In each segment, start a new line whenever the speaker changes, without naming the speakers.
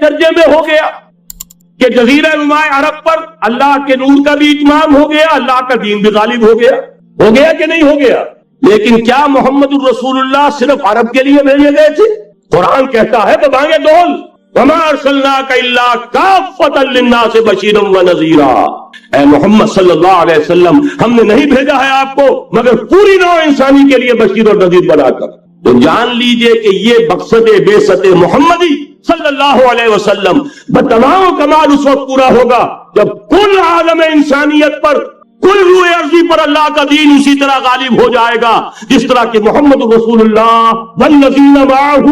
درجے میں ہو گیا کہ جزیرہ نما عرب پر اللہ کے نور کا بھی اتمام ہو گیا, اللہ کا دین بھی غالب ہو گیا کہ نہیں ہو گیا؟ لیکن کیا محمد الرسول اللہ صرف عرب کے لیے بھیجے گئے تھے؟ قرآن کہتا ہے ببانگے ڈول وما ارسلناک الا کافۃ للناس بشیرا ونذیرا, اے محمد صلی اللہ علیہ وسلم ہم نے نہیں بھیجا ہے آپ کو مگر پوری نوع انسانی کے لیے بشیر اور نذیر بنا کر. تو جان لیجئے کہ یہ مقصد بعثت محمدی صلی اللہ علیہ وسلم بتمام کمال اس وقت پورا ہوگا جب کل عالم انسانیت پر, کل روح ارضی پر اللہ کا دین اسی طرح غالب ہو جائے گا جس طرح کہ محمد رسول اللہ والذین معہ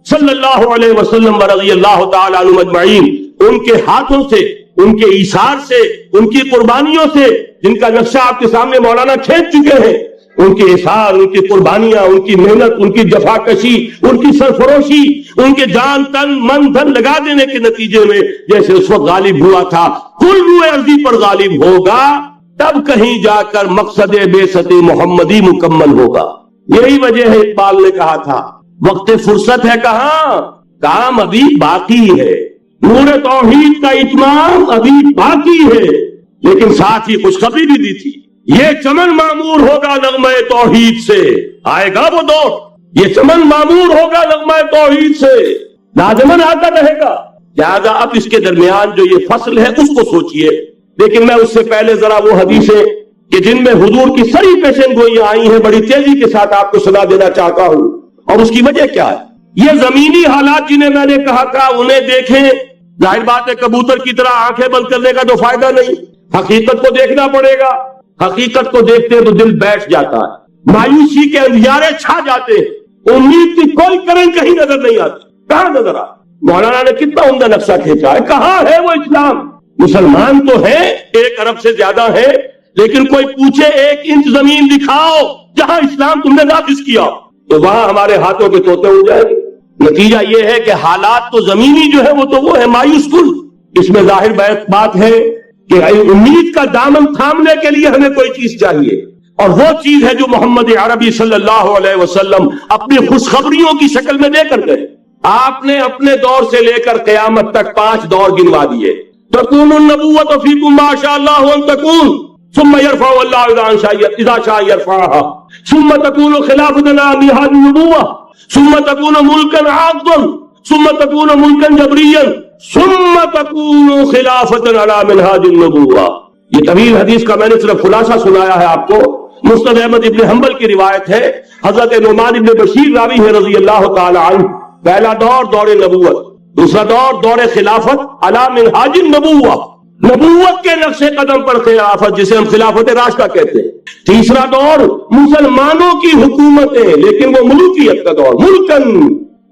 صلی اللہ علیہ وسلم ورضی اللہ تعالی عنہم اجمعین, ان کے ہاتھوں سے, ان کے ایثار سے, ان کی قربانیوں سے, جن کا نقشہ آپ کے سامنے مولانا کھینچ چکے ہیں, ان کے اثار, ان کی قربانیاں, ان کی محنت, ان کی جفاکشی, ان کی سرفروشی, ان کے جان تن من دھن لگا دینے کے نتیجے میں جیسے اس وقت غالب ہوا تھا کل روح ارضی پر غالب ہوگا, تب کہیں جا کر مقصد بعثت محمدی مکمل ہوگا. یہی وجہ ہے اقبال نے کہا تھا وقت فرصت ہے کہاں, کام ابھی باقی ہے, نور توحید کا اتمام ابھی باقی ہے. لیکن ساتھ ہی خوشخبری بھی دی تھی, یہ چمن معمور ہوگا نغمہ توحید سے, آئے گا وہ دور, یہ چمن معمور ہوگا نغمہ توحید سے, لازمن آتا رہے گا. لہذا اب اس کے درمیان جو یہ فصل ہے اس کو سوچئے. لیکن میں اس سے پہلے ذرا وہ حدیثیں کہ جن میں حضور کی سری پیشن گوئیاں آئی ہیں بڑی تیزی کے ساتھ آپ کو سنا دینا چاہتا ہوں, اور اس کی وجہ کیا ہے. یہ زمینی حالات جنہیں میں نے کہا تھا انہیں دیکھیں, ظاہر بات ہے کبوتر کی طرح آنکھیں بند کرنے کا تو فائدہ نہیں, حقیقت کو دیکھنا پڑے گا. حقیقت کو دیکھتے تو دل بیٹھ جاتا ہے, مایوسی کے اندھیارے چھا جاتے ہیں, امید کی کوئی کرن کہیں نظر نہیں آتی. کہاں نظر آ, مولانا نے کتنا عمدہ نقشہ کھینچا ہے, کہاں ہے وہ اسلام. مسلمان تو ہیں 1 ارب سے زیادہ ہیں, لیکن کوئی پوچھے 1 انچ زمین دکھاؤ جہاں اسلام تم نے نافذ کیا, تو وہاں ہمارے ہاتھوں کے طوطے اڑ جائیں گے. نتیجہ یہ ہے کہ حالات تو زمینی جو ہے وہ ہے مایوس کن. اس میں ظاہر بات ہے کہ امید کا دامن تھامنے کے لیے ہمیں کوئی چیز چاہیے, اور وہ چیز ہے جو محمد عربی صلی اللہ علیہ وسلم اپنی خوشخبریوں کی شکل میں دے کر گئے. آپ نے اپنے دور سے لے کر قیامت تک 5 دور گنوا دیے. تکون النبوۃ فیکم ما شاء اللہ ان تکون ثم يرفع الله اذا شاء يرفعها ثم تكون خلافة على هذه النبوة ثم تكون ملكا عاضا ثم تكون ملكا جبريا ثم تكون خلافة على منهاج النبوة. یہ طویل حدیث کا میں نے صرف خلاصہ سنایا ہے آپ کو. مسند احمد ابن حنبل کی روایت ہے, حضرت نعمان ابن بشیر راوی ہے رضی اللہ تعالی عنہ. پہلا دور نبوت, دوسرا دور خلافت علی منہاج النبوہ, نبوت کے نقش قدم پر خلافت جسے ہم خلافت راشدہ کہتے ہیں. تیسرا دور مسلمانوں کی حکومتیں, لیکن وہ ملوکیت کا دور, ملکن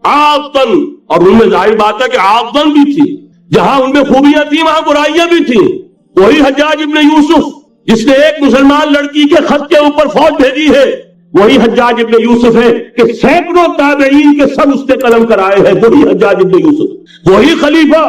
عاقن, اور ان میں ظاہر بات ہے کہ عاقن بھی تھی, جہاں ان میں خوبیاں تھیں وہاں برائیاں بھی تھیں. وہی حجاج ابن یوسف جس نے ایک مسلمان لڑکی کے خط کے اوپر فوج بھیجی ہے, وہی حجاج ابن یوسف ہے کہ سینکڑوں تابعین کے سب اس کے قلم کرائے ہیں. وہی حجاج ابن یوسف, وہی خلیفہ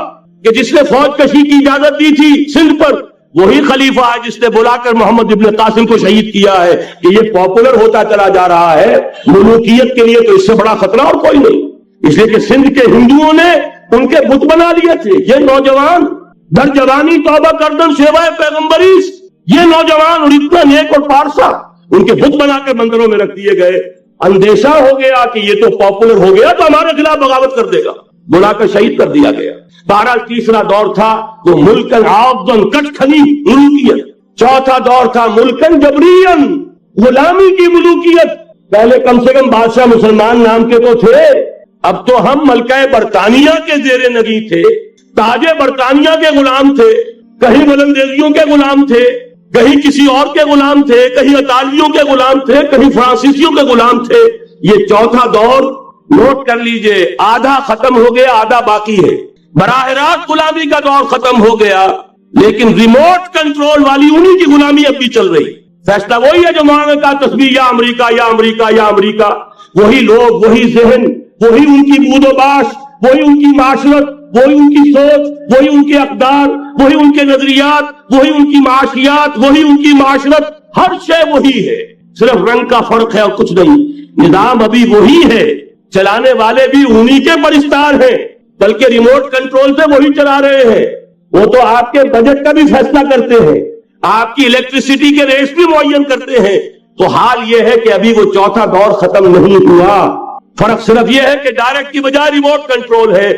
کہ جس نے فوج کشی کی اجازت دی تھی سندھ پر, وہی خلیفہ ہے جس نے بلا کر محمد ابن قاسم کو شہید کیا ہے. کہ یہ پاپولر ہوتا چلا جا رہا ہے, ملوکیت کے لیے تو اس سے بڑا خطرہ اور کوئی نہیں. اس لیے کہ سندھ کے ہندوؤں نے ان کے بت بنا لیے تھے. یہ نوجوان در جوانی توبہ کردن سیوائے پیغمبریس, یہ نوجوان اور اتنا نیک اور پارسا ان کے بت بنا کے مندروں میں رکھ دیے گئے. اندیشہ ہو گیا کہ یہ تو پاپولر ہو گیا تو ہمارے خلاف بغاوت کر دے گا, بلا کر شہید کر دیا گیا. بہرحال تیسرا دور تھا وہ ملکن عاضن, کٹ کھلی ملوکیت. چوتھا دور تھا ملکن جبرین, غلامی کی ملوکیت. پہلے کم سے کم بادشاہ مسلمان نام کے تو تھے, اب تو ہم ملکہ برطانیہ کے زیر نگی تھے, تاج برطانیہ کے غلام تھے, کہیں بلندیزیوں کے غلام تھے, کہیں کسی اور کے غلام تھے, کہیں اطالیوں کے غلام تھے, کہیں فرانسیسیوں کے غلام تھے. یہ چوتھا دور نوٹ کر لیجئے, آدھا ختم ہو گیا, آدھا باقی ہے. براہ راست غلامی کا دور ختم ہو گیا, لیکن ریموٹ کنٹرول والی انہی کی غلامی اب بھی چل رہی. فیصلہ وہی ہے جو مولانا کا تسبیح یا امریکہ یا امریکہ یا امریکہ. وہی لوگ, وہی ذہن, وہی ان کی بود و باش, وہی ان کی معاشرت, وہی ان کی سوچ, وہی ان کے اقدار, وہی ان کے نظریات, وہی ان کی معاشیات, وہی ان کی معاشرت, ہر شے وہی ہے, صرف رنگ کا فرق ہے اور کچھ نہیں. نظام ابھی وہی ہے, چلانے والے بھی انہی کے پرستار ہیں. بلکہ ریموٹ کنٹرول سے وہی چلا رہے ہیں. وہ تو آپ کے بجٹ کا بھی فیصلہ کرتے ہیں, آپ کی الیکٹریسٹی کے ریٹس بھی معین کرتے ہیں. تو حال یہ ہے کہ ابھی وہ چوتھا دور ختم نہیں ہوا. فرق صرف یہ ہے کہ ڈائریکٹ کی بجائے ریموٹ کنٹرول ہے.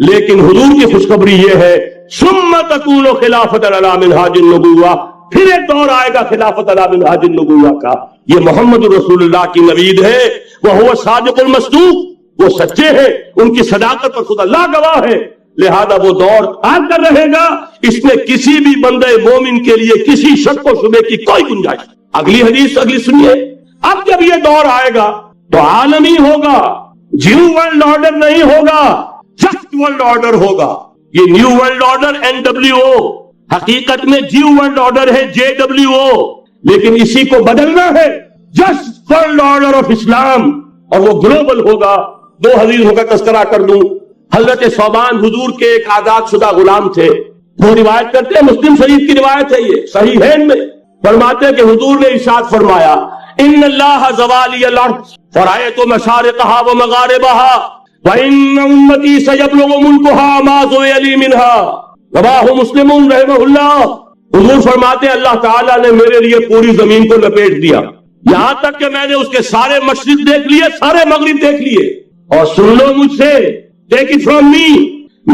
لیکن حضور کی خوشخبری یہ ہے ثم تکون خلافت علی منہاج النبوہ, پھر ایک دور آئے گا خلافت علی منہاج النبوہ کا. یہ محمد رسول اللہ کی نوید ہے. وہ صادق المصدوق, وہ سچے ہیں, ان کی صداقت پر خود اللہ گواہ ہے. لہذا وہ دور آ کر رہے گا, اس میں کسی بھی بندے مومن کے لیے کسی شک و شبے کی کوئی گنجائش. اگلی حدیث اگلی سنیے. اب جب یہ دور آئے گا تو عالمی ہوگا, جیو ورلڈ آرڈر نہیں ہوگا, جسٹ ورلڈ آرڈر ہوگا. یہ نیو ورلڈ آرڈر NWO, حقیقت میں جیو ورلڈ آرڈر ہے JWO, لیکن اسی کو بدلنا ہے جسٹ ورلڈ آرڈر آف اسلام, اور وہ گلوبل ہوگا. دو حدیثوں کا تذکرہ کر دوں. حضرت ثوبان حضور کے ایک آزاد شدہ غلام تھے. وہ روایت کرتے ہیں, مسلم شریف کی روایت ہے, یہ صحیحین میں فرماتے ہیں کہ حضور نے ارشاد فرمایا ان اللہ زوالی الارض فرأیت مشارقها ومغاربها وان امتی سیبلغ ملکها ما زوی لی منها. رواہ مسلم رحمہ اللہ. حضور فرماتے ہیں اللہ تعالیٰ نے میرے لیے پوری زمین کو لپیٹ دیا, یہاں تک کہ میں نے اس کے سارے مشرق دیکھ لیے, سارے مغرب دیکھ لیے. اور سن لو مجھ سے, ٹیک اٹ فرام می,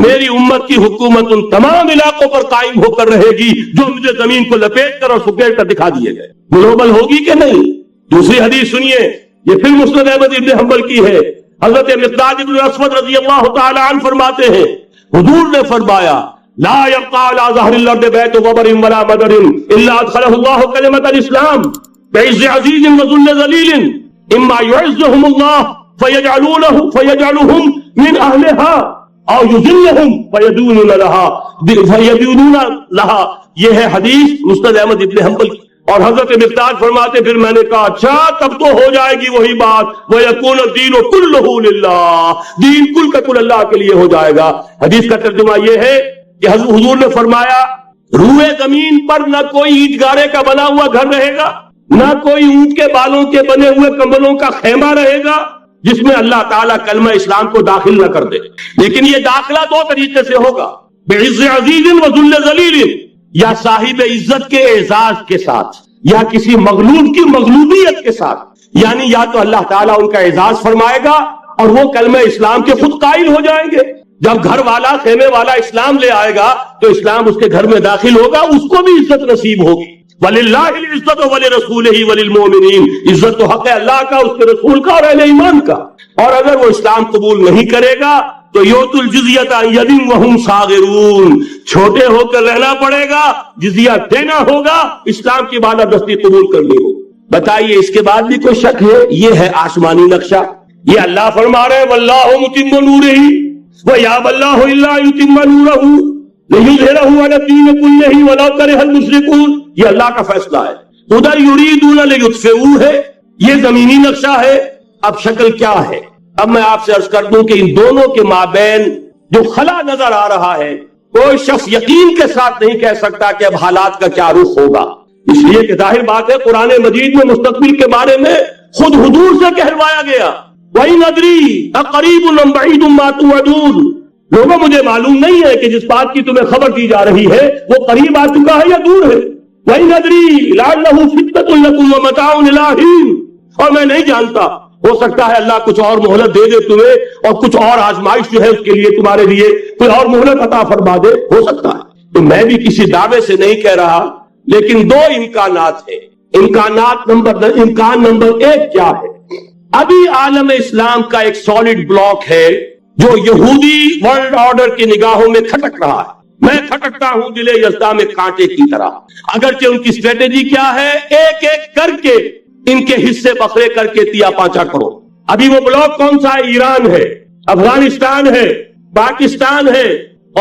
میری امت کی حکومت ان تمام علاقوں پر قائم ہو کر رہے گی جو مجھے زمین کو لپیٹ کر اور سکیڑ کر دکھا دیے گئے. گلوبل ہوگی کہ نہیں؟ دوسری حدیث سنیے, یہ پھر مسند احمد ابن حنبل کی ہے. حضرت مقداد ابن اسود رضی اللہ تعالی عنہ فرماتے ہیں حضور نے فرمایا لا يبقى على ظهر الارض بيت وبر ولا مدر الا ادخله الله كلمة الاسلام بعز عزيز وذل ذليل اما يعزهم الله فيجعلهم من اهلها او يذلهم فيدونون لها. یہ ہے حدیث مسند احمد ابن حنبل. اور حضرت مقداد فرماتے پھر میں نے کہا اچھا تب تو ہو جائے گی وہی بات وَيَكُونَ الدِّينُ كُلُّهُ لِلَّهِ, دین کل کا کل اللہ کے لیے ہو جائے گا. حدیث کا ترجمہ یہ ہے کہ حضور نے فرمایا روئے زمین پر نہ کوئی اینٹ گارے کا بنا ہوا گھر رہے گا, نہ کوئی اونٹ کے بالوں کے بنے ہوئے کمبلوں کا خیمہ رہے گا جس میں اللہ تعالیٰ کلمہ اسلام کو داخل نہ کر دے. لیکن یہ داخلہ دو طریقے سے ہوگا, بعز عزیز و ذل ذلیل, یا صاحب عزت کے اعزاز کے ساتھ یا کسی مغلوب کی مغلوبیت کے ساتھ. یعنی یا تو اللہ تعالیٰ ان کا اعزاز فرمائے گا اور وہ کلمہ اسلام کے خود قائل ہو جائیں گے. جب گھر والا خیمے والا اسلام لے آئے گا تو اسلام اس کے گھر میں داخل ہوگا, اس کو بھی عزت نصیب ہوگی. وَلِلَّهِ الْعِزَّةُ وَلِرَسُولِهِ وَلِلْمُؤْمِنِينَ, عزت تو حق ہے اللہ کا, اس کے رسول کا اور اہل ایمان کا. اور اگر وہ اسلام قبول نہیں کرے گا تو یوت الجزیۃ عن ید وہم صاغرون, چھوٹے ہو کر رہنا پڑے گا, جزیہ دینا ہوگا, اسلام کی بالادستی قبول کرنی ہوگی. بتائیے اس کے بعد بھی کوئی شک ہے؟ یہ ہے آسمانی نقشہ. یہ اللہ فرما رہے واللہ متم نورہ ویابی اللہ الا یتم نورہ لیظہرہ علی الدین کلہ ولو کرہ المشرکون. یہ اللہ کا فیصلہ ہے. ادھر یریدون لیطفئوا ہے, یہ زمینی نقشہ ہے. اب شکل کیا ہے؟ اب میں آپ سے عرض کر دوں کہ ان دونوں کے مابین جو خلا نظر آ رہا ہے, کوئی شخص یقین کے ساتھ نہیں کہہ سکتا کہ اب حالات کا کیا رخ ہوگا. اس لیے کہ ظاہر بات ہے قرآن مجید میں مستقبل کے بارے میں خود حضور سے کہلوایا گیا وَإِنْ أَدْرِي أَقَرِيبٌ أَمْ بَعِيدٌ مَا تُوعَدُونَ. لوگوں مجھے معلوم نہیں ہے کہ جس بات کی تمہیں خبر دی جا رہی ہے وہ قریب آ چکا ہے یا دور ہے. وَإِنْ أَدْرِي لَعَلَّهُ فِتْنَةٌ لَكُمْ وَمَتَاعٌ إِلَىٰ حِينٍ, اور میں نہیں جانتا, ہو سکتا ہے اللہ کچھ اور مہلت دے دے تمہیں اور کچھ اور آزمائش جو ہے اس کے لیے تمہارے لیے کوئی اور مہلت عطا فرما دے, ہو سکتا ہے. تو میں بھی کسی دعوے سے نہیں کہہ رہا, لیکن دو امکانات ہیں. امکان نمبر ایک کیا ہے؟ ابھی عالم اسلام کا ایک سالڈ بلاک ہے جو یہودی ورلڈ آرڈر کی نگاہوں میں کھٹک رہا ہے. میں کھٹکتا ہوں دل یزداں میں کانٹے کی طرح. اگرچہ ان کی اسٹریٹجی کیا ہے, ایک ایک کر کے ان کے حصے بکھرے کر کے تیا پانچا کرو. ابھی وہ بلاک کون سا ہے؟ ایران ہے, افغانستان ہے, پاکستان ہے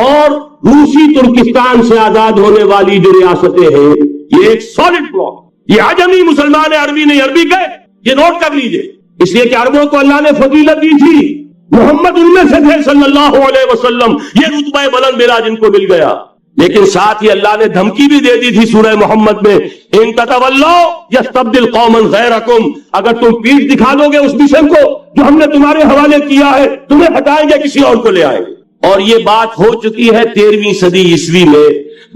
اور روسی ترکستان سے آزاد ہونے والی جو ریاستیں ہیں. یہ ایک سالڈ بلاک. یہ عجمی مسلمان ہے, عربی نہیں. عربی گئے, یہ نوٹ کر لیجئے, اس لیے کہ عربوں کو اللہ نے فضیلت دی تھی, محمد ان میں سے تھے صلی اللہ علیہ وسلم, یہ رتبہ بلند ملا جن کو مل گیا. لیکن ساتھ ہی اللہ نے دھمکی بھی دے دی تھی سورہ محمد میں, ان تتولوا یستبدل قوما غیرکم, اگر تم پیٹھ دکھا دو گے اس مشن کو جو ہم نے تمہارے حوالے کیا ہے, تمہیں ہٹائیں گے, کسی اور کو لے آئیں گے. اور یہ بات ہو چکی ہے 13ویں صدی عیسوی میں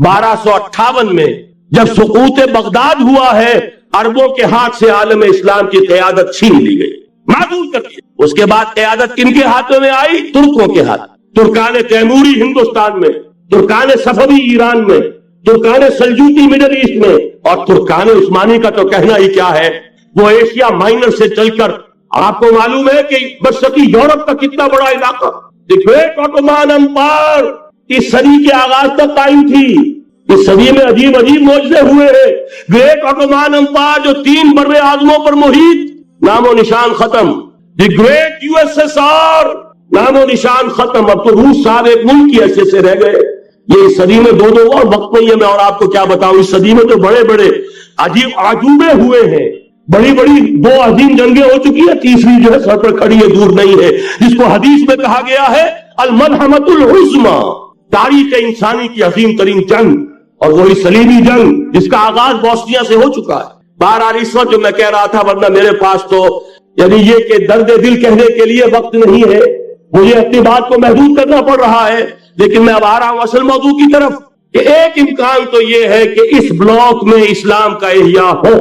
1258 میں جب سقوط بغداد ہوا ہے، عربوں کے ہاتھ سے عالم اسلام کی قیادت چھین لی گئی، معذول کر دیا۔ اس کے بعد قیادت کن کے ہاتھوں میں آئی؟ ترکوں کے ہاتھ، ترکان تیموری ہندوستان میں، ترکان صفوی ایران میں، ترکان سلجوقی مڈل ایسٹ میں، اور ترکان عثمانی کا تو کہنا ہی کیا ہے، وہ ایشیا مائنر سے چل کر آپ کو معلوم ہے کہ مشرقی یورپ کا کتنا بڑا علاقہ، دی گریٹ آٹومان امپائر اس صدی کے آغاز تک قائم تھی۔ اس صدی میں عجیب عجیب معجزے ہوئے ہیں۔ گریٹ آٹومان امپائر جو 3 بر اعظموں پر محیط، نام و نشان ختم۔ The great U S S R, نام و نشان ختم۔ اب تو روس صاحب ایک ملک کی حیثیت سے رہ گئے۔ یہ اس صدی میں دو اور وقت نہیں ہے، میں اور آپ کو کیا بتاؤں، اس صدی میں تو بڑے بڑے عجیب عجوبے ہوئے ہیں، بڑی بڑی 2 عظیم جنگیں ہو چکی ہیں، تیسری جو ہے سر پر کھڑی ہے، دور نہیں ہے، جس کو حدیث میں کہا گیا ہے الملحمۃ العظمی، تاریخ انسانی کی عظیم ترین جنگ، اور وہی صلیبی جنگ جس کا آغاز بوسنیا سے ہو چکا ہے۔ بہرحال اس وقت جو میں کہہ رہا تھا، ورنہ میرے پاس تو یعنی یہ کہ درد دل کہنے کے لیے وقت نہیں ہے، مجھے اپنی بات کو محدود کرنا پڑ رہا ہے، لیکن میں اب آ رہا ہوں اصل موضوع کی طرف کہ ایک امکان تو یہ ہے کہ اس بلاک میں اسلام کا احیاء ہو،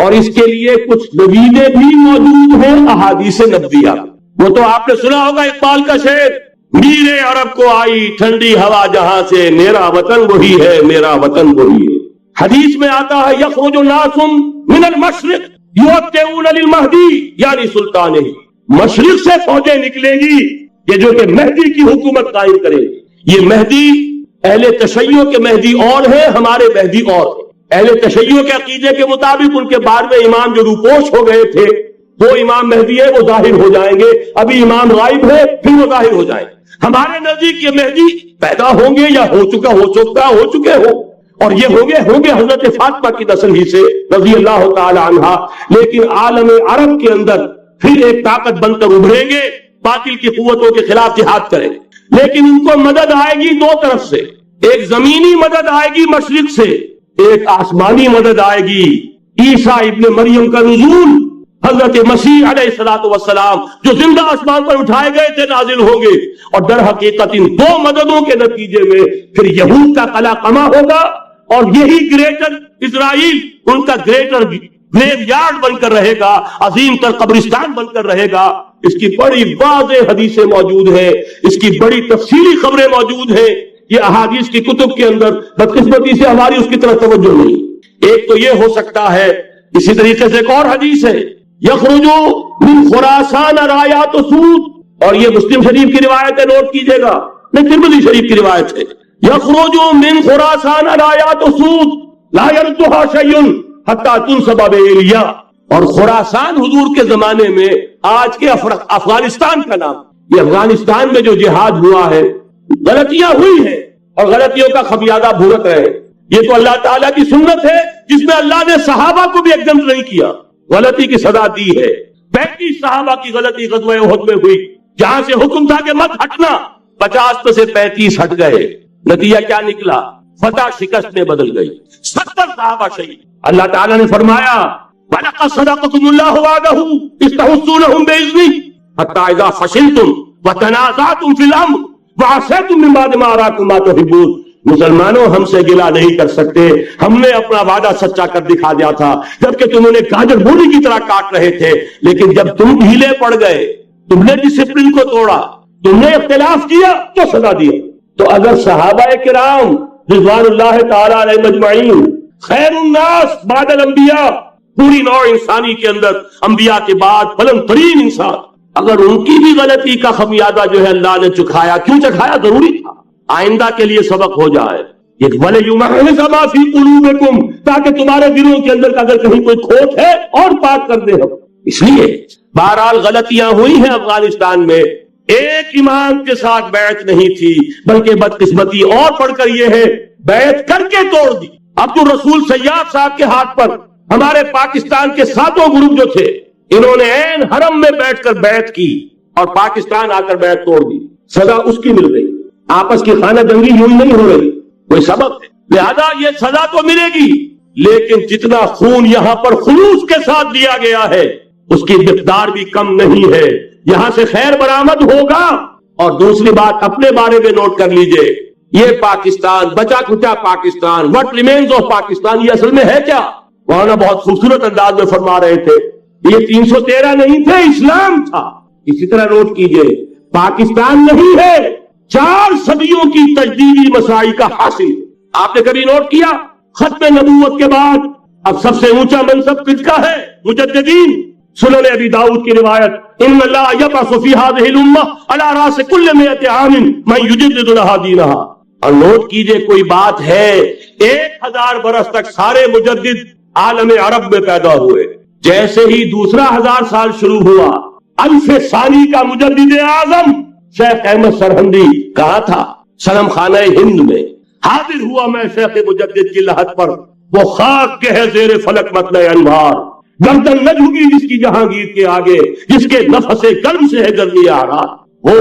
اور اس کے لیے کچھ دلیلیں بھی موجود ہیں احادیث نبویہ۔ وہ تو آپ نے سنا ہوگا اقبال کا شعر، میرے عرب کو آئی ٹھنڈی ہوا جہاں سے، میرا وطن وہی ہے، میرا وطن وہی ہے۔ حدیث میں آتا ہے یخرج ناس من المشرق یؤتون للمہدی یعنی سلطان ہی، مشرق سے فوجیں نکلیں گی کہ جو کہ مہدی کی حکومت قائم کرے گی۔ یہ مہدی اہل تشیع کے مہدی اور ہیں، ہمارے مہدی اور ہیں۔ اہل تشیع کے عقیدے کے مطابق ان کے بعد میں امام جو روپوش ہو گئے تھے، وہ امام مہدی ہے، وہ ظاہر ہو جائیں گے، ابھی امام غائب ہے، پھر وہ ظاہر ہو جائیں گے۔ ہمارے نزدیک یہ مہدی پیدا ہوں گے یا ہو چکے ہو، اور یہ ہوں گے حضرت فاطمہ کی نسل ہی سے رضی اللہ تعالی عنہا، لیکن عالم عرب کے اندر پھر ایک طاقت بن کر ابھریں گے، باطل کی قوتوں کے خلاف جہاد کریں گے، لیکن ان کو مدد آئے گی 2 طرف سے، ایک زمینی مدد آئے گی مشرق سے، ایک آسمانی مدد آئے گی۔ عیسیٰ ابن مریم کا نزول، حضرت مسیح علیہ الصلوۃ والسلام جو زندہ آسمان پر اٹھائے گئے تھے، نازل ہوں گے، اور در حقیقت ان 2 مددوں کے نتیجے میں پھر یہود کا قلع قمع ہوگا، اور یہی گریٹر اسرائیل ان کا گریٹر گریو یارڈ بن کر رہے گا، عظیم تر قبرستان بن کر رہے گا۔ اس کی بڑی واضح حدیثیں موجود ہیں، اس کی بڑی تفصیلی خبریں موجود ہیں، یہ احادیث کی کتب کے اندر، بدقسمتی سے ہماری اس کی طرف توجہ نہیں۔ ایک تو یہ ہو سکتا ہے، اسی طریقے سے ایک اور حدیث ہے یخرج من خراسان رایات سود، اور یہ مسلم شریف کی روایت ہے، نوٹ کیجئے گا، نہیں ترمذی شریف کی روایت ہے، یخرج من خراسان رایات سود لا يردها شيء حتى تنصب بإيلیا، اور خراسان حضور کے زمانے میں آج کے افغانستان کا نام، یہ افغانستان میں جو جہاد ہوا ہے، غلطیاں ہوئی ہیں اور غلطیوں کا خمیازہ بھگت رہے ہیں، یہ تو اللہ تعالیٰ کی سنت ہے جس میں اللہ نے صحابہ کو بھی ایگزمپٹ نہیں کیا، غلطی کی سزا دی ہے۔ 35 صحابہ کی غلطی غزوہ احد میں ہوئی، جہاں سے حکم تھا کہ مت ہٹنا، 50 میں سے 35 ہٹ گئے، نتیجہ کیا نکلا؟ فتح شکست میں بدل گئی، 70 صحابہ شہید۔ اللہ تعالیٰ نے فرمایا وَلَقَدْ صَدَقَكُمُ اللَّهُ وَعْدَهُ إِذْ تَحُسُّونَهُم بِإِذْنِهِ حَتَّى إِذَا فَشِلْتُمْ وَتَنَازَعْتُمْ فِي الْأَمْرِ وَعَصَيْتُمْ مِن بَعْدِ مَا أَرَاكُم مَّا تُحِبُّونَ۔ مسلمانوں ہم سے گلہ نہیں کر سکتے، ہم نے اپنا وعدہ سچا کر دکھا دیا تھا، جبکہ تم انہیں گاجر مولی کی طرح کاٹ رہے تھے، لیکن جب تم ڈھیلے پڑ گئے، تم نے ڈسپلن کو توڑا، تم نے اختلاف کیا تو سزا دیا۔ تو اگر صحابہ کرام رضوان اللہ تعالی علیہ مجمعین خیر الناس بعد الانبیاء، پوری نوع انسانی کے اندر انبیاء کے بعد بلند ترین انسان، اگر ان کی بھی غلطی کا خمیازہ جو ہے اللہ نے چکھایا، کیوں چکھایا؟ ضروری تھا، آئندہ کے لیے سبق ہو جائے، وَلَيُمَحِّصَ مَا فِي قُلُوبِكُمْ، تاکہ تمہارے دلوں کے اندر اگر کہیں کوئی کھوٹ ہے اور پاک کر دے ہم۔ اس لیے بہرحال غلطیاں ہوئی ہیں افغانستان میں، ایک امام کے ساتھ بیعت نہیں تھی، بلکہ بدقسمتی اور پڑھ کر یہ ہے بیعت کر کے توڑ دی۔ عبد الرسول سیاد صاحب کے ہاتھ پر ہمارے پاکستان کے 7 گروپ جو تھے، انہوں نے عین حرم میں بیٹھ کر بیعت کی اور پاکستان آ کر بیعت توڑ دی، سزا اس کی مل گئی۔ آپس کی خانہ جنگی یوں نہیں ہو رہی، کوئی سبب ہے، لہذا یہ سزا تو ملے گی، لیکن جتنا خون یہاں پر خلوص کے ساتھ دیا گیا ہے اس کی مقدار بھی کم نہیں ہے۔ یہاں سے خیر برآمد ہوگا اور دوسری بات اپنے بارے میں نوٹ کر لیجئے، یہ پاکستان، بچا کھچا Pakistan, what remains of Pakistan, یہ اصل میں ہے کیا؟ مولانا بہت خوبصورت انداز میں فرما رہے تھے، یہ 313 نہیں تھے، اسلام تھا۔ اسی طرح نوٹ کیجئے، پاکستان نہیں ہے، 4 صدیوں کی تجدیدی مساعی کا حاصل۔ آپ نے کبھی نوٹ کیا ختم نبوت کے بعد اب سب سے اونچا منصب کس کا ہے؟ مجددین۔ سنن ابی داؤد کی روایت، ان اللہ یبعث فی هذه الامہ علی راس کل 100 عام من یجدد لها دینها۔ اور نوٹ کیجئے، کوئی بات ہے 1000 برس تک سارے مجدد عالم عرب میں پیدا ہوئے، جیسے ہی دوسرا 1000 سال شروع ہوا، الف ثانی کا مجدد اعظم شیخ احمد سرہندی کہاں تھا؟ صنم خانہ ہند میں حاضر ہوا میں شیخ مجدد کی لحد پر، وہ خاک کے ہے زیر فلک مطلع انوار، گردن نہ جھکی جس کی جہانگیر کے آگے، جس کے نفس گرم سے ہے گرمی آرات۔ وہ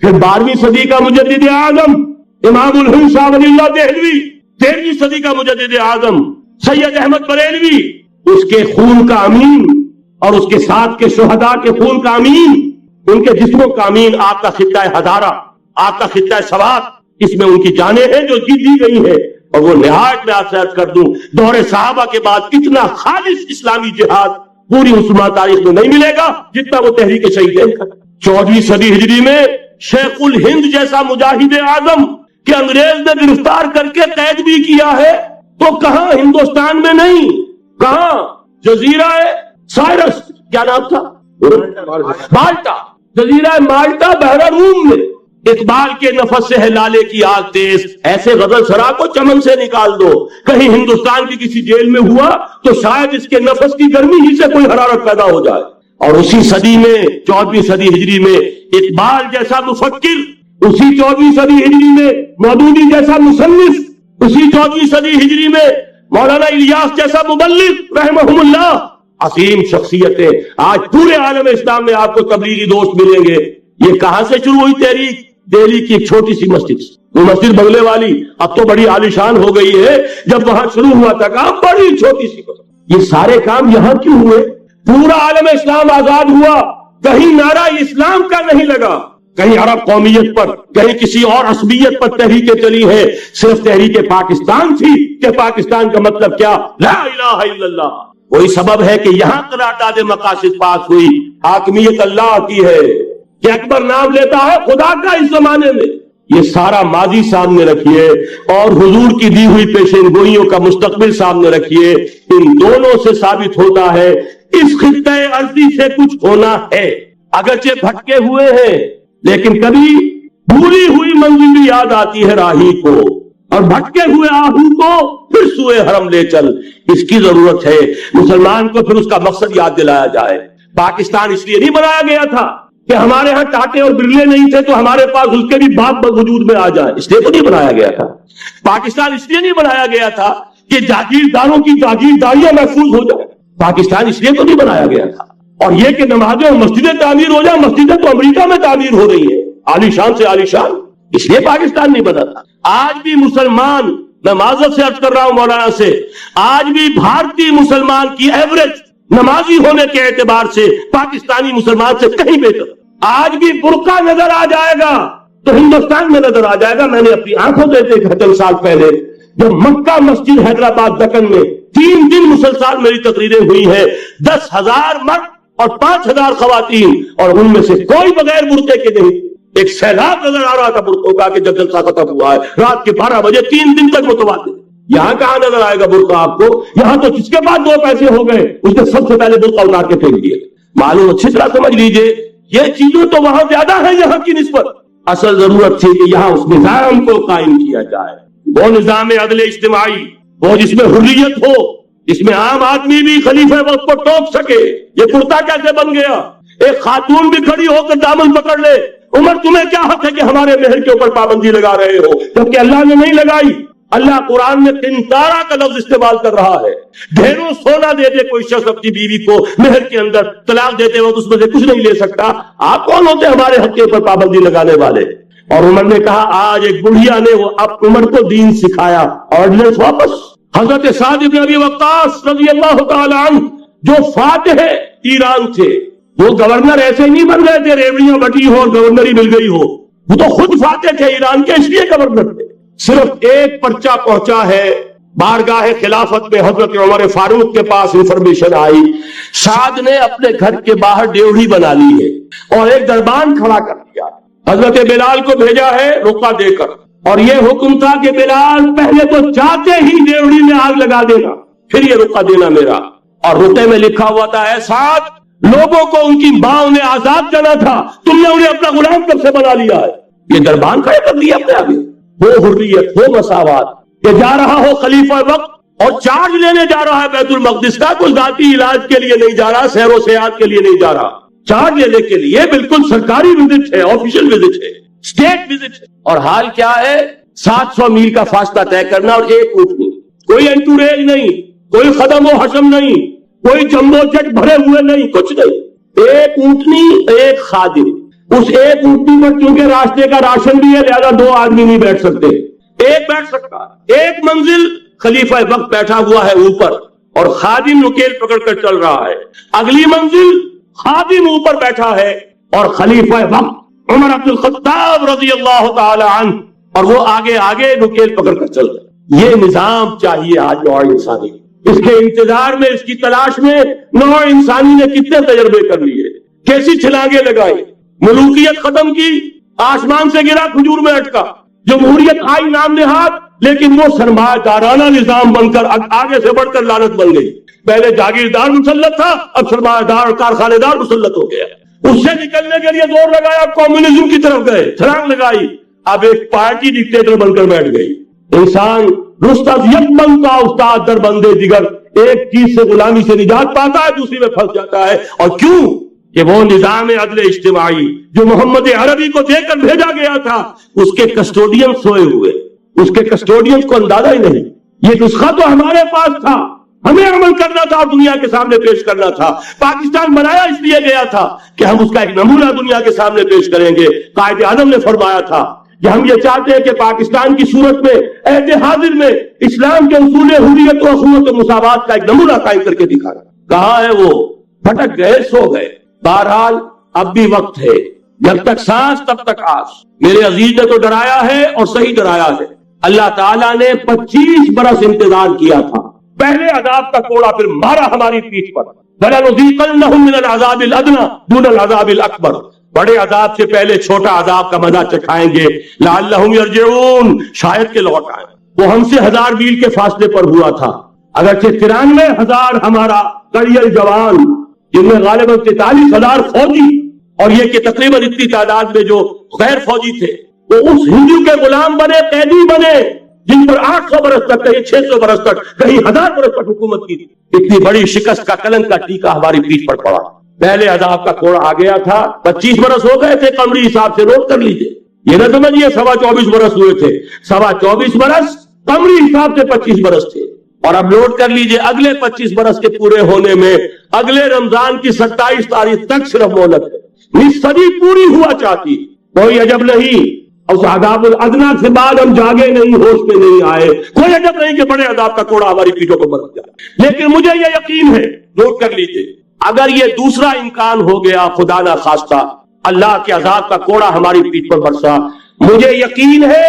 پھر 12ویں صدی کا مجدد اعظم امام الہند شاہ ولی اللہ دہلوی، 13ویں صدی کا مجدد اعظم سید احمد بریلوی، اس کے خون کا امین اور اس کے ساتھ کے شہداء کے خون کا امین، ان کے جسموں کا امین، آپ کا خطہ ہزارہ، آپ کا خطہ سوات، اس میں ان کی جانیں ہیں جو جی دی گئی ہیں۔ اور وہ نہایت میں آپ سے عرض کر دوں، دور صحابہ کے بعد کتنا خالص اسلامی جہاد پوری مسلمان تاریخ میں نہیں ملے گا جتنا وہ تحریک شہیدین کا۔ 14ویں صدی ہجری میں شیخ الہند جیسا مجاہد اعظم کہ انگریز نے گرفتار کر کے قید بھی کیا ہے، تو کہاں ہندوستان میں نہیں، کہاں جزیرہ سائرس، کیا نام تھا؟ مالٹا، جزیرہ مالٹا بحر روم میں۔ اقبال کے نفس سے ہے لالے کی آگ تیز، ایسے غزل سرا کو چمن سے نکال دو، کہیں ہندوستان کی کسی جیل میں ہوا تو شاید اس کے نفس کی گرمی ہی سے کوئی حرارت پیدا ہو جائے۔ اور اسی صدی میں 14ویں صدی ہجری میں اقبال جیسا مفکر، اسی 14ویں صدی ہجری میں مودودی جیسا مصنف، اسی 14ویں صدی ہجری میں مولانا الیاس جیسا مبلغ رحمہم اللہ، عظیم شخصیتیں آج پورے عالم اسلام میں آپ کو تبلیغی دوست ملیں گے۔ یہ کہاں سے شروع ہوئی تحریک؟ دہلی کی ایک چھوٹی سی مسجد سے، وہ مسجد بنگلے والی اب تو بڑی عالیشان ہو گئی ہے، جب وہاں شروع ہوا تھا کام بڑی چھوٹی سی مسجد۔ یہ سارے کام یہاں کیوں ہوئے؟ پورا عالم اسلام آزاد ہوا، کہیں نعرہ اسلام کا نہیں لگا، کہیں عرب قومیت پر، کہیں کسی اور عصبیت پر تحریکیں چلی ہیں، صرف تحریک پاکستان تھی کہ پاکستان کا مطلب کیا؟ لا الہ الا اللہ۔ وہی سبب ہے کہ یہاں قرارداد مقاصد پاس ہوئی، حاکمیت اللہ کی ہے کہ اکبر نام لیتا ہے خدا کا اس زمانے میں۔ یہ سارا ماضی سامنے رکھیے اور حضور کی دی ہوئی پیشین گوئیوں کا مستقبل سامنے رکھیے، ان دونوں سے ثابت ہوتا ہے اس خطہ ارضی سے کچھ ہونا ہے۔ اگرچہ بھٹکے ہوئے ہیں لیکن کبھی بھولی ہوئی منزل بھی یاد آتی ہے راہی کو، اور بھٹکے ہوئے آہو کو پھر سوئے حرم لے چل۔ اس کی ضرورت ہے مسلمان کو پھر اس کا مقصد یاد دلایا جائے۔ پاکستان اس لیے نہیں بنایا گیا تھا کہ ہمارے ہاں ٹاٹے اور برلے نہیں تھے تو ہمارے پاس اس کے بھی باپ وجود میں آ جائے، اس لیے تو نہیں بنایا گیا تھا۔ پاکستان اس لیے نہیں بنایا گیا تھا کہ جاگیرداروں کی جاگیرداریاں محفوظ ہو جائیں، پاکستان اس لیے تو نہیں بنایا گیا تھا۔ اور یہ کہ نمازیں اور مسجدیں تعمیر ہو جائیں، مسجدیں تو امریکہ میں تعمیر ہو رہی ہیں عالیشان سے عالیشان، اس لیے پاکستان نہیں بنا تھا۔ آج بھی مسلمان، میں معذرت سے عرض کر رہا ہوں مولانا سے، آج بھی بھارتی مسلمان کی ایوریج نمازی ہونے کے اعتبار سے پاکستانی مسلمان سے کہیں بہتر۔ آج بھی برقع نظر آ جائے گا تو ہندوستان میں نظر آ جائے گا۔ میں نے اپنی آنکھوں سے دیکھا چند سال پہلے، جب مکہ مسجد حیدرآباد دکن میں 3 دن مسلسل میری تقریریں ہوئی ہیں، 10,000 مرد اور 5,000 خواتین، اور ان میں سے کوئی بغیر برقعے کے نہیں۔ ایک سیلاب نظر آ رہا تھا برقعوں کا کہ جب جلسہ ختم ہوا ہے رات کے 12 بجے 3 دن تک متواتر۔ یہاں کہاں نظر آئے گا برقع آپ کو؟ یہاں تو جس کے بعد 2 پیسے ہو گئے اس نے سب سے پہلے برقع اتار کے پھینک دیے۔ معلوم اچھی طرح سمجھ لیجئے، یہ چیزیں تو وہاں زیادہ ہیں یہاں کی نسبت۔ اصل ضرورت تھی کہ یہاں اس نظام کو قائم کیا جائے، وہ نظام عدل اجتماعی، وہ جس میں حریت ہو، جس میں عام آدمی بھی خلیفہ وقت کو ٹوک سکے۔ یہ کرتا کیسے بن گیا؟ ایک خاتون بھی کھڑی ہو کر دامن پکڑ لے، عمر تمہیں کیا حق ہے کہ ہمارے مہر کے اوپر پابندی لگا رہے ہو؟ جبکہ اللہ نے نہیں لگائی۔ اللہ قرآن میں قنطارہ کا لفظ استعمال کر رہا ہے۔ ڈھیروں سونا دے دے کوئی شخص اپنی بیوی کو مہر کے اندر، طلاق دیتے وقت اس میں سے کچھ نہیں لے سکتا۔ آپ کون ہوتے ہمارے حق کے اوپر پابندی لگانے والے؟ اور عمر نے کہا، آج ایک بڑھیا نے وہ اب عمر کو دین سکھایا، آرڈیننس واپس۔ حضرت سعد بن ابی وقاص رضی اللہ تعالی عنہ جو فاتح ایران تھے، وہ گورنر ایسے نہیں بن گئے تھے ریوڑیاں بٹی ہو اور گورنری مل گئی ہو۔ وہ تو خود فاتح تھے ایران کے، اس لیے گورنر تھے. صرف ایک پرچہ پہنچا ہے بارگاہ خلافت میں، حضرت عمر فاروق کے پاس انفارمیشن آئی سعد نے اپنے گھر کے باہر ڈیوڑی بنا لی ہے اور ایک دربان کھڑا کر دیا. حضرت بلال کو بھیجا ہے رقعہ دے کر، اور یہ حکم تھا کہ بلال پہلے تو جاتے ہی ڈیوڑی میں آگ لگا دینا، پھر یہ رقعہ دینا میرا. اور رقعے میں لکھا ہوا تھا اے سعد، لوگوں کو ان کی ماں نے آزاد کرنا تھا، تم نے انہیں اپنا غلام کب سے بنا لیا ہے. یہ دربان کھڑا کر دیا اپنے آگے. وہ حریت، وہ مساوات کہ جا رہا ہو خلیفہ وقت اور چارج لینے جا رہا ہے بیت المقدس کا، کوئی ذاتی علاج کے لیے نہیں جا رہا، سیر و سیاحت کے لیے نہیں جا رہا، چارج لینے کے لیے. بالکل سرکاری وزٹ ہے، آفیشل وزٹ ہے، اسٹیٹ وزٹ ہے. اور حال کیا ہے؟ 700 میل کا فاصلہ طے کرنا اور ایک اونٹنی، کوئی انٹوریج نہیں، کوئی خدم و حشم نہیں، کوئی جمبو جٹ بھرے ہوئے نہیں، کچھ نہیں. ایک اونٹنی، ایک خادم. اس ایک اونٹنی پر کیونکہ راستے کا راشن بھی ہے لہذا 2 آدمی نہیں بیٹھ سکتے، ایک بیٹھ سکتا. ایک منزل خلیفہ وقت بیٹھا ہوا ہے اوپر اور خادم نکیل پکڑ کر چل رہا ہے. اگلی منزل خادم اوپر بیٹھا ہے اور خلیفہ وقت عمر بن الخطاب رضی اللہ تعالی عنہ اور وہ آگے آگے نکیل پکڑ کر چل رہا. یہ نظام چاہیے آج نوع انسانی. اس کے انتظار میں، اس کی تلاش میں نوع انسانی نے کتنے تجربے کر لیے، کیسی چھلانگیں لگائی. ملوکیت ختم کی، آسمان سے گرا کھجور میں اٹکا. جمہوریت آئی نام نہاد، لیکن وہ سرمایہ دارانہ نظام بن کر آگے سے بڑھ کر لعنت بن گئی. پہلے جاگیردار مسلط تھا، اب سرمایہ دار کارخانے دار مسلط ہو گیا. اس سے نکلنے کے لیے زور لگایا، کمیونزم کی طرف گئے، چھلانگ لگائی، اب ایک پارٹی ڈکٹیٹر بن کر بیٹھ گئی. انسان رستم یک بنتا استاد در بندے دیگر، ایک چیز سے غلامی سے نجات پاتا ہے، دوسری میں پھنس جاتا ہے. اور کیوں؟ کہ وہ نظام عدل اجتماعی جو محمد عربی کو دے کر بھیجا گیا تھا، اس کے کسٹوڈین سوئے ہوئے، اس کے کسٹوڈین کو اندازہ ہی نہیں. یہ نسخہ تو ہمارے پاس تھا، ہمیں عمل کرنا تھا اور دنیا کے سامنے پیش کرنا تھا. پاکستان بنایا اس لیے گیا تھا کہ ہم اس کا ایک نمونہ دنیا کے سامنے پیش کریں گے. قائد اعظم نے فرمایا تھا کہ ہم یہ چاہتے ہیں کہ پاکستان کی صورت میں عہد حاضر میں اسلام کے اصول حریت و اخوت و مساوات کا ایک نمونہ قائم کر کے دکھانا. کہاں ہے وہ؟ بھٹک گئے، سو گئے. بہرحال اب بھی وقت ہے، جب تک سانس تب تک آس. میرے عزیز نے تو ڈرایا ہے اور صحیح ڈرایا ہے. اللہ تعالیٰ نے 25 برس انتظار کیا تھا. پہلے عذاب کا کوڑا پھر مارا ہماری پیٹھ پر. وَلَنُذِيقَنَّهُم مِّنَ الْعَذَابِ الْأَدْنَىٰ دُونَ الْعَذَابِ الْأَكْبَرِ. بڑے عذاب سے پہلے چھوٹا عذاب کا مزہ چکھائیں گے. لَعَلَّهُمْ يَرْجِعُونَ، شاید کہ لوٹ آئیں. وہ ہم سے 1000 میل کے فاصلے پر ہوا تھا، اگرچہ 93,000 ہمارا قریل جوان، جن میں غالباً 43,000 فوجی اور یہ کہ تقریباً اتنی تعداد میں جو غیر فوجی تھے، وہ اس ہندو کے غلام بنے، قیدی بنے جن پر 800 برس تک، کہیں 600 برس تک، کہیں 1000 برس تک حکومت کی. اتنی بڑی شکست کا کلنک کا ٹیکا ہماری پیٹھ پر پڑا. پہلے عذاب کا کوڑا آ گیا تھا. 25 برس ہو گئے تھے، قمری حساب سے نوٹ کر لیجئے. یہ نہ سمجھیے 24.25 برس ہوئے تھے. 24.25 برس قمری حساب سے 25 برس تھے. اور اب نوٹ کر لیجئے اگلے 25 برس کے پورے ہونے میں اگلے رمضان کی 27 تاریخ تک صرف مہلت ہے. نصف صدی پوری ہوا چاہتی. کوئی عجب نہیں اس عذاب الادنا سے بعد ہم جاگے نہیں، ہوش میں نہیں آئے. کوئی عجب نہیں کہ بڑے عذاب کا کوڑا ہماری پیٹھوں کو برس جائے. لیکن مجھے یہ یقین ہے، نوٹ کر لیجئے، اگر یہ دوسرا امکان ہو گیا، خدا نہ خواستہ اللہ کے عذاب کا کوڑا ہماری پیٹھ پر برسا، مجھے یقین ہے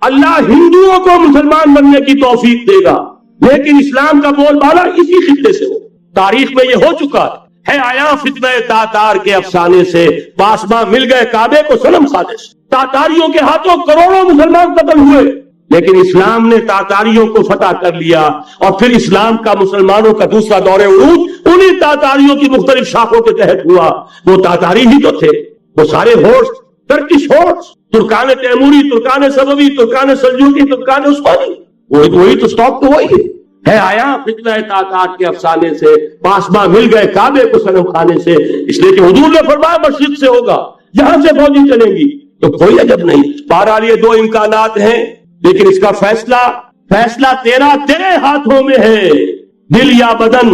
اللہ ہندوؤں کو مسلمان بننے کی توفیق دے گا. لیکن اسلام کا بول بالا اسی خطے سے ہو. تاریخ میں یہ ہو چکا ہے. آیا فتنہ تاتار کے افسانے سے پاسباں مل گئے کعبے کو صنم خانے سے. تاتاریوں کے ہاتھوں کروڑوں مسلمان قتل ہوئے، لیکن اسلام نے تاتاریوں کو فتح کر لیا. اور پھر اسلام کا مسلمانوں کا دوسرا دور عروج انہی تاتاریوں کی مختلف شاخوں کے تحت ہوا. وہ تاتاری ہی تو تھے، وہ سارے ہوش ترکش ہوش، ترکان تیموری، Terken سبوی، Terken Seljuqi, Terken Usmani, وہی تو سٹاک تو وہی ہے. آیا فتنہ تاتار کے افسانے سے پاسباں مل گئے کعبے کو صنم خانے سے. اس لیے کہ حضور نے فرمایا مشرق سے ہوگا، یہاں سے فوجی چلیں گی، تو کوئی عجب نہیں. بہرحال یہ 2 امکانات ہیں، لیکن اس کا فیصلہ تیرے ہاتھوں میں ہے، دل یا بدن.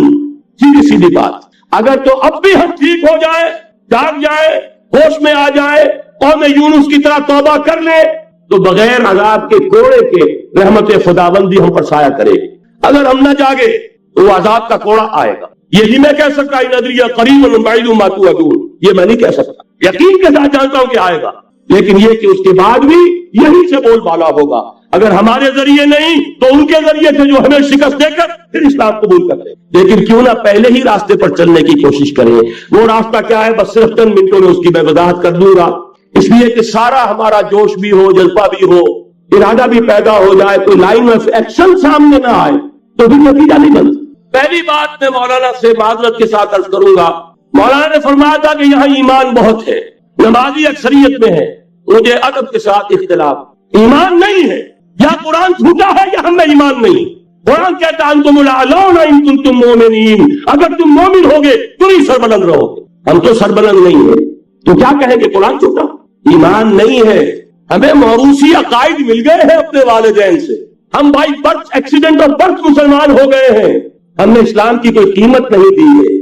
سیدھی سیدھی بات. اگر تو اب بھی ہم ٹھیک ہو جائے، جاگ جائے، ہوش میں آ جائے، قوم یونس کی طرح توبہ کر لے، تو بغیر عذاب کے کوڑے کے رحمت خداوندی ہم پر سایہ کرے گی. اگر ہم نہ جاگے تو وہ عذاب کا کوڑا آئے گا. یہ نہیں میں کہہ سکتا ان ادری قریب بعید ما توعدون، یہ میں نہیں کہہ سکتا. یقین کے ساتھ جانتا ہوں کہ آئے گا. لیکن یہ کہ اس کے بعد بھی یہی سے بول بالا ہوگا. اگر ہمارے ذریعے نہیں تو ان کے ذریعے سے جو ہمیں شکست دے کر پھر اسلام قبول کرتے. لیکن کیوں نہ پہلے ہی راستے پر چلنے کی کوشش کریں. وہ راستہ کیا ہے بس صرف چند منٹوں میں اس کی میں وضاحت کر دوں گا، اس لیے کہ سارا ہمارا جوش بھی ہو، جذبہ بھی ہو، ارادہ بھی پیدا ہو جائے، کوئی لائن آف ایکشن سامنے نہ آئے تو بھی نتیجہ نہیں بنتا. پہلی بات میں مولانا سے معذرت کے ساتھ عرض کروں گا، مولانا نے فرمایا تھا کہ یہاں ایمان بہت ہے، نمازی اکثریت میں ہے. مجھے ادب کے ساتھ اختلاف، ایمان نہیں ہے، یا قرآن جھوٹا ہے یا ہم میں ایمان نہیں. قرآن کہتا ہے انتم الاعلون ان کنتم مؤمنین، اگر تم مومن ہوگے تم ہی سربلند رہو گے. ہم تو سربلند نہیں ہیں تو کیا کہیں گے قرآن جھوٹا؟ ایمان نہیں ہے. ہمیں موروثی عقائد مل گئے ہیں اپنے والدین سے، ہم by birth accident of birth مسلمان ہو گئے ہیں. ہم نے اسلام کی کوئی قیمت نہیں دی ہے،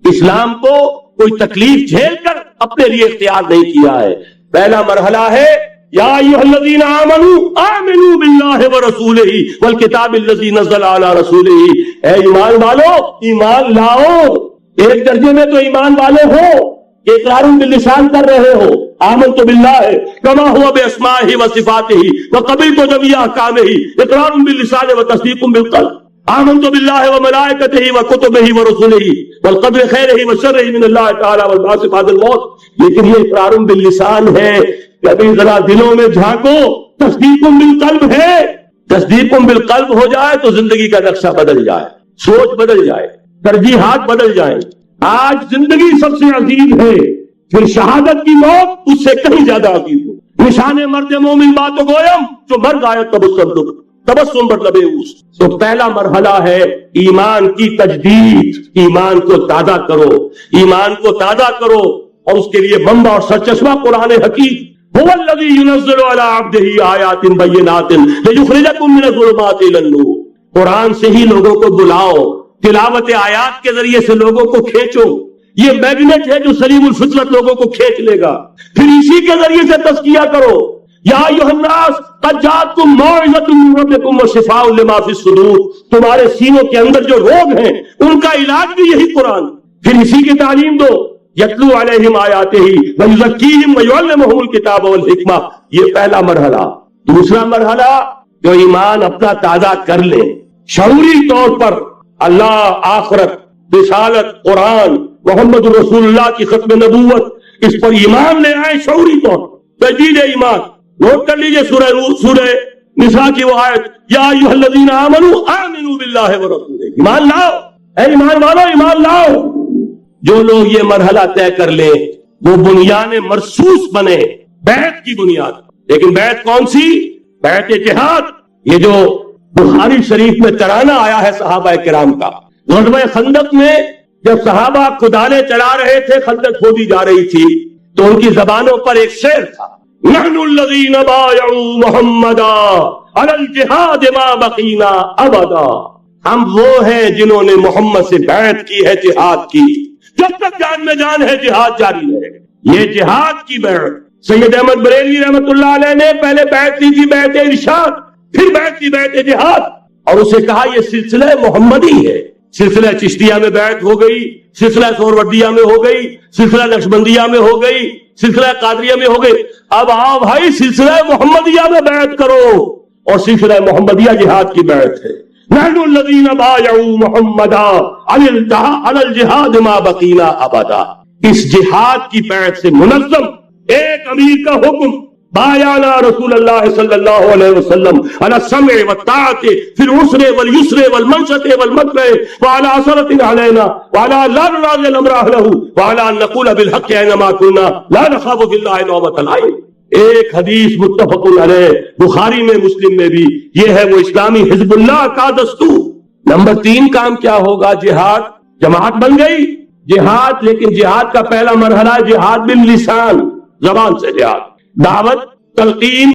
اسلام کو کوئی تکلیف جھیل کر اپنے لیے اختیار نہیں کیا ہے. پہلا مرحلہ ہے یا ایھا الذین آمنوا آمنوا باللہ ورسولہ والکتاب الذی نزل علی رسولہ. اے ایمان والو ایمان لاؤ. ایک درجے میں تو ایمان والے ہو کہ اقرار باللسان کر رہے ہو، آمنت باللہ کما ہوا باسمائہ وصفاتہ وقبلت جمیع احکامہ، اقرار باللسان وتصدیق بالقلب. آمنت باللہ وملائکتہ وکتبہ ورسلہ والقدر خیرہ وشرہ من اللہ تعالی والبعث بعد الموت. لیکن یہ اقرار باللسان ہے، کبھی ذرا دلوں میں جھانکو. تصدیق بالقلب ہے، تصدیق بالقلب ہو جائے تو زندگی کا نقشہ بدل جائے، سوچ بدل جائے، ترجیحات بدل جائیں. آج زندگی سب سے عزیز ہے، پھر شہادت کی موت اس سے کہیں زیادہ عزیز ہے. نشان مرد مومن باتو گویم جو مر گایا تبسم بر لبے اوس. تو پہلا مرحلہ ہے ایمان کی تجدید. ایمان کو تازہ کرو، ایمان کو تازہ کرو، اور اس کے لیے منبع اور سرچشمہ قرآن حکیم. هو الذی ينزل على عبده آیات بینات لیخرجکم من الظلمات الی النور. قرآن سے ہی لوگوں کو بلاؤ، تلاوت آیات کے ذریعے سے لوگوں کو کھینچو. یہ میگنیٹ ہے جو سلیم الفطرت لوگوں کو کھینچ لے گا. پھر اسی کے ذریعے سے تزکیہ کرو. یا ایھا الناس قد جاءتکم موعظۃ من ربکم وشفاء لما فی الصدور. تمہارے سینوں کے اندر جو روگ ہیں ان کا علاج بھی یہی قرآن. پھر اسی کی تعلیم دو. یتلو علیہم آیاتہ ویزکیہم ویعلمہم الکتاب والحکمہ. یہ پہلا مرحلہ. دوسرا مرحلہ جو ایمان اپنا تازہ کر لے شعوری طور پر، اللہ، آخرت، رسالت، قرآن، محمد رسول اللہ کی ختم نبوت، اس پر ایمان لے آئے شعوری طور پر. تجدید ایمان نوٹ کر لیجئے سورہ نساء کی وہ آیت یا ایھا الذین آمنوا آمنوا باللہ ورسولہ. ایمان لاؤ، اے ایمان والو ایمان لاؤ. جو لوگ یہ مرحلہ طے کر لیں وہ بنیان مرصوص بنے بیعت کی بنیاد. لیکن بیعت کون سی؟ بیعت جہاد. یہ جو بخاری شریف میں ترانہ آیا ہے صحابہ کرام کا، غزوہ خندق میں جب صحابہ کدالیں چلا رہے تھے، خندق کھودی جا رہی تھی، تو ان کی زبانوں پر ایک شعر تھا، نحن الذین بایعوا محمدا علی الجہاد ما بقینا ابدا. ہم وہ ہیں جنہوں نے محمد سے بیعت کی ہے جہاد کی، جب تک جان میں جان ہے جہاد جاری رہے. یہ جہاد کی بیعت. سید احمد بریلوی رحمت اللہ علیہ نے پہلے بیعت لی تھی بیعت ارشاد، پھر بیعت کی بیعت جہاد، اور اسے کہا یہ سلسلہ محمدی ہے. سلسلہ چشتیہ میں بیعت ہو گئی، سلسلہ سہروردیہ میں ہو گئی، سلسلہ نقشبندیہ میں ہو گئی، سلسلہ قادریہ میں ہو گئی. اب آؤ بھائی سلسلہ محمدیہ میں بیعت کرو، اور سلسلہ محمدیہ جہاد کی بیعت ہے. نحن الذین بایعوا محمدا علی الجہاد ما بقینا ابدا. اس جہاد کی بیعت سے منظم ایک امیر کا حکم، بایعنا رسول اللہ صلی اللہ علیہ وسلم علی السمع والطاعۃ فی العسر والیسر والمنشط والمکرہ وعلی اثرۃ علینا وعلی لا ننازع الامر اہلہ وعلی ان نقول بالحق اینما کنا لا نخاف فی اللہ لومۃ لائم. ایک حدیث متفق علیہ بخاری میں، مسلم میں بھی. یہ ہے وہ اسلامی حزب اللہ کا دستور. نمبر 3 کام کیا ہوگا؟ جہاد. جماعت بن گئی جہاد، لیکن جہاد کا پہلا مرحلہ جہاد باللسان، زبان سے جہاد. دعوت، تلقین،